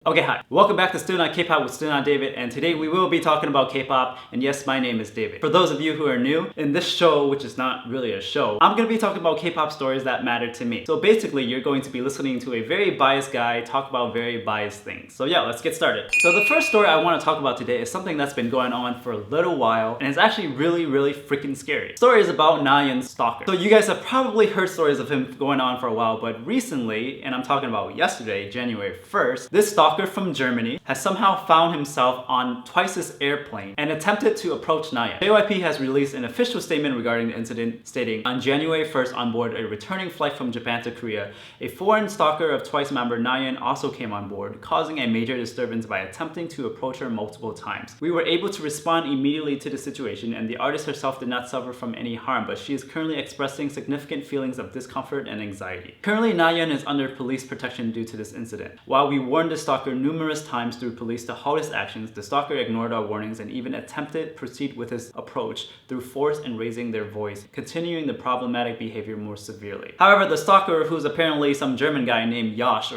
Okay, hi. Welcome back to Still Not K-Pop with Still Not David, and today we will be talking about K-pop, and yes, my name is David. For those of you who are new, in this show, which is not really a show, I'm gonna be talking about K-pop stories that matter to me. So basically, you're going to be listening to a very biased guy talk about very biased things. So yeah, let's get started. So the first story I want to talk about today is something that's been going on for a little while, and it's actually really freaking scary. The story is about Nayeon's stalker. So you guys have probably heard stories of him going on for a while, but recently, and I'm talking about yesterday, January 1st, this stalker from Germany has somehow found himself on Twice's airplane and attempted to approach Nayeon. JYP has released an official statement regarding the incident, stating, on January 1st on board a returning flight from Japan to Korea, a foreign stalker of Twice member Nayeon also came on board, causing a major disturbance by attempting to approach her multiple times. We were able to respond immediately to the situation, and the artist herself did not suffer from any harm, but she is currently expressing significant feelings of discomfort and anxiety. Currently, Nayeon is under police protection due to this incident. While we warned the stalker numerous times through police to halt his actions, the stalker ignored our warnings and even attempted to proceed with his approach through force and raising their voice, continuing the problematic behavior more severely. However, the stalker, who's apparently some German guy named Josh,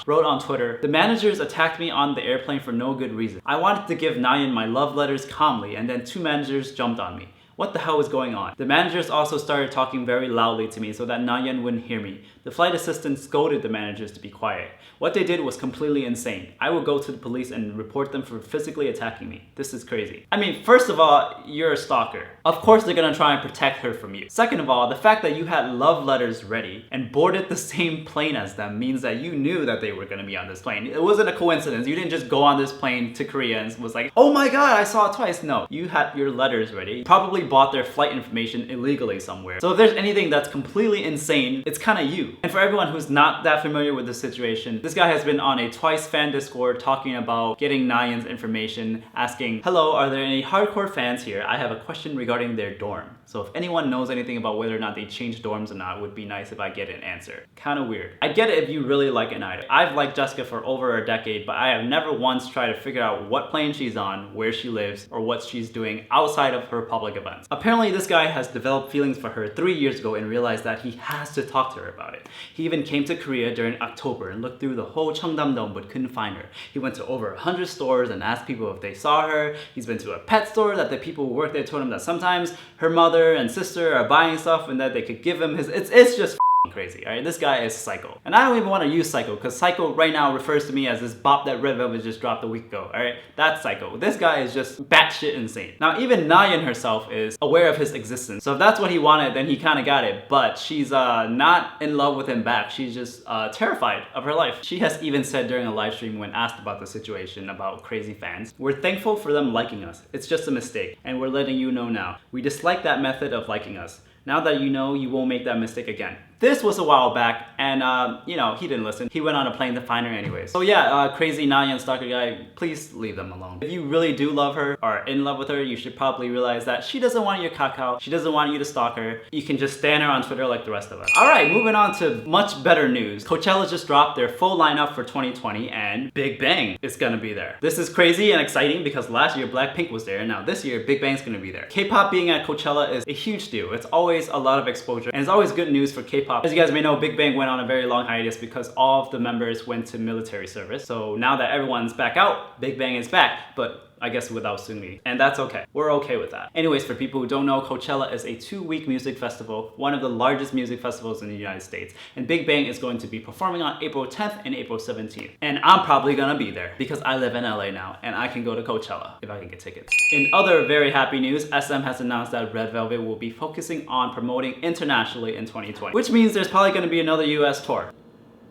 wrote on Twitter, "The managers attacked me on the airplane for no good reason. I wanted to give Nayeon my love letters calmly, and then two managers jumped on me. What the hell is going on?" The managers also started talking very loudly to me so that Nayeon wouldn't hear me. The flight attendant scolded the managers to be quiet. What they did was completely insane. I will go to the police and report them for physically attacking me. This is crazy. I mean, first of all, you're a stalker. Of course they're gonna try and protect her from you. Second of all, the fact that you had love letters ready and boarded the same plane as them means that you knew that they were gonna be on this plane. It wasn't a coincidence. You didn't just go on this plane to Korea and was like, oh my god, I saw it twice. No, you had your letters ready. You probably bought their flight information illegally somewhere. So if there's anything that's completely insane, it's kind of you. And for everyone who's not that familiar with the situation, this guy has been on a Twice fan Discord talking about getting Nayeon's information, asking, hello, are there any hardcore fans here? I have a question regarding their dorm. So if anyone knows anything about whether or not they changed dorms or not, it would be nice if I get an answer. Kind of weird. I get it if you really like an idol. I've liked Jessica for over a decade, but I have never once tried to figure out what plane she's on, where she lives, or what she's doing outside of her public events. Apparently this guy has developed feelings for her 3 years ago and realized that he has to talk to her about it. He even came to Korea during October and looked through the whole Cheongdam-dong but couldn't find her. He went to over 100 stores and asked people if they saw her. He's been to a pet store that the people who work there told him that sometimes her mother and sister are buying stuff and that they could give him his... It's just crazy, alright? This guy is psycho. And I don't even want to use psycho, because psycho right now refers to me as this bop that Red Velvet just dropped a week ago, alright? That's psycho. This guy is just batshit insane. Now, even Nayeon herself is aware of his existence. So if that's what he wanted, then he kind of got it. But she's not in love with him back. She's just terrified of her life. She has even said during a live stream when asked about the situation about crazy fans, "We're thankful for them liking us. It's just a mistake. And we're letting you know now. We dislike that method of liking us. Now that you know, you won't make that mistake again." This was a while back, and you know, he didn't listen. He went on a plane to find her anyways. So yeah, crazy Nayeon stalker guy, please leave them alone. If you really do love her, or are in love with her, you should probably realize that she doesn't want your kakao. She doesn't want you to stalk her. You can just stan her on Twitter like the rest of us. Alright, moving on to much better news. Coachella just dropped their full lineup for 2020, and Big Bang is gonna be there. This is crazy and exciting because last year Blackpink was there, and now this year Big Bang's gonna be there. K-pop being at Coachella is a huge deal. It's always a lot of exposure, and it's always good news for K-pop. As you guys may know, Big Bang went on a very long hiatus because all of the members went to military service. So now that everyone's back out, Big Bang is back, but I guess without Seungri. And that's okay. We're okay with that. Anyways, for people who don't know, Coachella is a 2-week music festival, one of the largest music festivals in the United States. And Big Bang is going to be performing on April 10th and April 17th. And I'm probably gonna be there because I live in LA now and I can go to Coachella if I can get tickets. In other very happy news, SM has announced that Red Velvet will be focusing on promoting internationally in 2020, which means there's probably gonna be another US tour.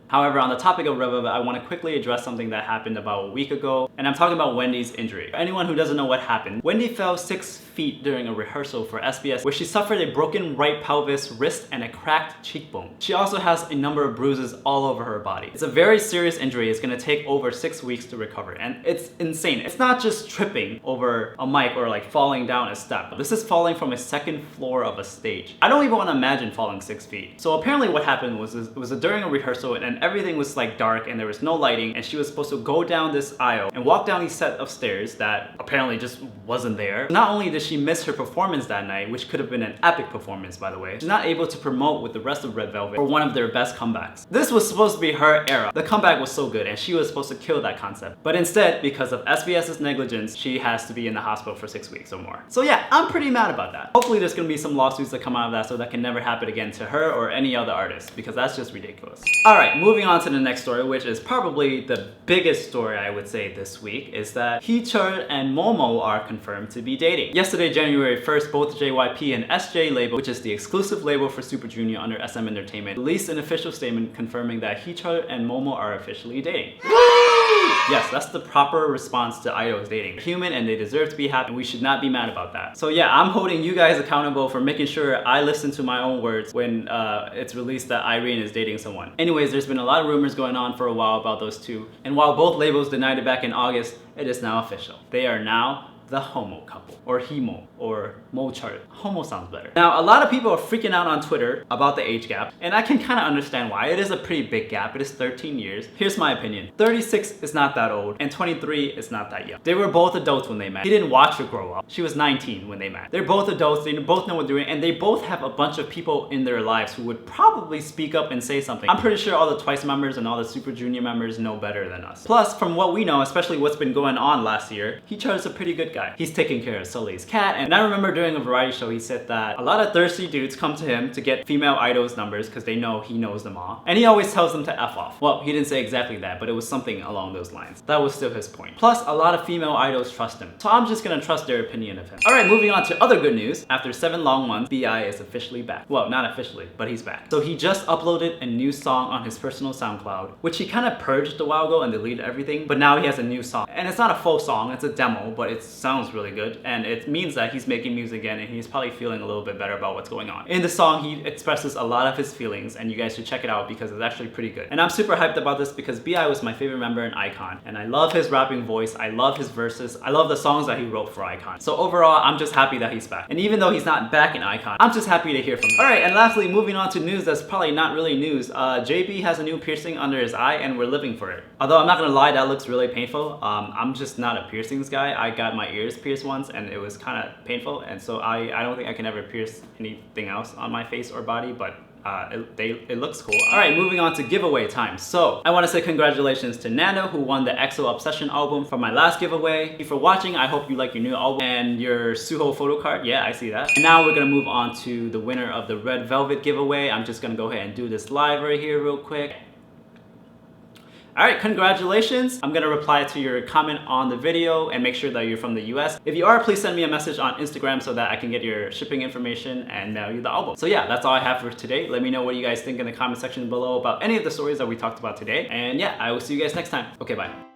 However, on the topic of Red Velvet, I want to quickly address something that happened about a week ago, and I'm talking about Wendy's injury. For anyone who doesn't know what happened, Wendy fell 6 feet during a rehearsal for SBS where she suffered a broken right pelvis, wrist, and a cracked cheekbone. She also has a number of bruises all over her body. It's a very serious injury. It's going to take over 6 weeks to recover, and it's insane. It's not just tripping over a mic or like falling down a step. This is falling from a 2nd floor of a stage. I don't even want to imagine falling 6 feet. So apparently what happened was during a rehearsal, and and everything was like dark and there was no lighting, and she was supposed to go down this aisle and walk down these set of stairs that apparently just wasn't there. Not only did she miss her performance that night, which could have been an epic performance by the way, she's not able to promote with the rest of Red Velvet for one of their best comebacks. This was supposed to be her era. The comeback was so good and she was supposed to kill that concept. But instead, because of SBS's negligence, she has to be in the hospital for 6 weeks or more. So yeah, I'm pretty mad about that. Hopefully there's gonna be some lawsuits that come out of that so that can never happen again to her or any other artist, because that's just ridiculous. Alright, moving on to the next story, which is probably the biggest story I would say this week, is that Heechul and Momo are confirmed to be dating. Yesterday, January 1st, both JYP and SJ label, which is the exclusive label for Super Junior under SM Entertainment, released an official statement confirming that Heechul and Momo are officially dating. Yes, that's the proper response to idols dating. They're human and they deserve to be happy, and we should not be mad about that. So yeah, I'm holding you guys accountable for making sure I listen to my own words when it's released that Irene is dating someone. Anyways, there's been a lot of rumors going on for a while about those two, and while both labels denied it back in August, it is now official. They are now the homo couple, or himo, or mochart. Homo sounds better. Now, a lot of people are freaking out on Twitter about the age gap, and I can kind of understand why. It is a pretty big gap. It is 13 years. Here's my opinion. 36 is not that old, and 23 is not that young. They were both adults when they met. He didn't watch her grow up. She was 19 when they met. They're both adults, they both know what they're doing, and they both have a bunch of people in their lives who would probably speak up and say something. I'm pretty sure all the Twice members and all the Super Junior members know better than us. Plus, from what we know, especially what's been going on last year, Heechul's a pretty good guy. He's taking care of Sully's cat, and I remember during a variety show he said that a lot of thirsty dudes come to him to get female idols numbers because they know he knows them all, and he always tells them to F off. Well, he didn't say exactly that, but it was something along those lines. That was still his point. Plus, a lot of female idols trust him, so I'm just gonna trust their opinion of him. Alright, moving on to other good news. After 7 long months, B.I is officially back. Well, not officially, but he's back. So he just uploaded a new song on his personal SoundCloud, which he kind of purged a while ago and deleted everything, but now he has a new song. And it's not a full song, it's a demo, but it sounds really good, and it means that he's making music again and he's probably feeling a little bit better about what's going on. In the song, he expresses a lot of his feelings, and you guys should check it out because it's actually pretty good. And I'm super hyped about this because B.I was my favorite member in iKON, and I love his rapping voice, I love his verses, I love the songs that he wrote for iKON. So overall, I'm just happy that he's back. And even though he's not back in iKON, I'm just happy to hear from him. Alright, and lastly, moving on to news that's probably not really news. JB has a new piercing under his eye and we're living for it. Although I'm not gonna lie, that looks really painful. I'm just not a piercings guy. I got my ears pierced once and it was kind of painful, and so I don't think I can ever pierce anything else on my face or body, but it looks cool. Alright, moving on to giveaway time. So, I want to say congratulations to Nando, who won the EXO Obsession album from my last giveaway. Thank you for watching. I hope you like your new album and your Suho photo card. Yeah, I see that. And now we're gonna move on to the winner of the Red Velvet giveaway. I'm just gonna go ahead and do this live right here real quick. Alright, congratulations. I'm gonna reply to your comment on the video and make sure that you're from the US. If you are, please send me a message on Instagram so that I can get your shipping information and mail you the album. So yeah, that's all I have for today. Let me know what you guys think in the comment section below about any of the stories that we talked about today. And yeah, I will see you guys next time. Okay, bye.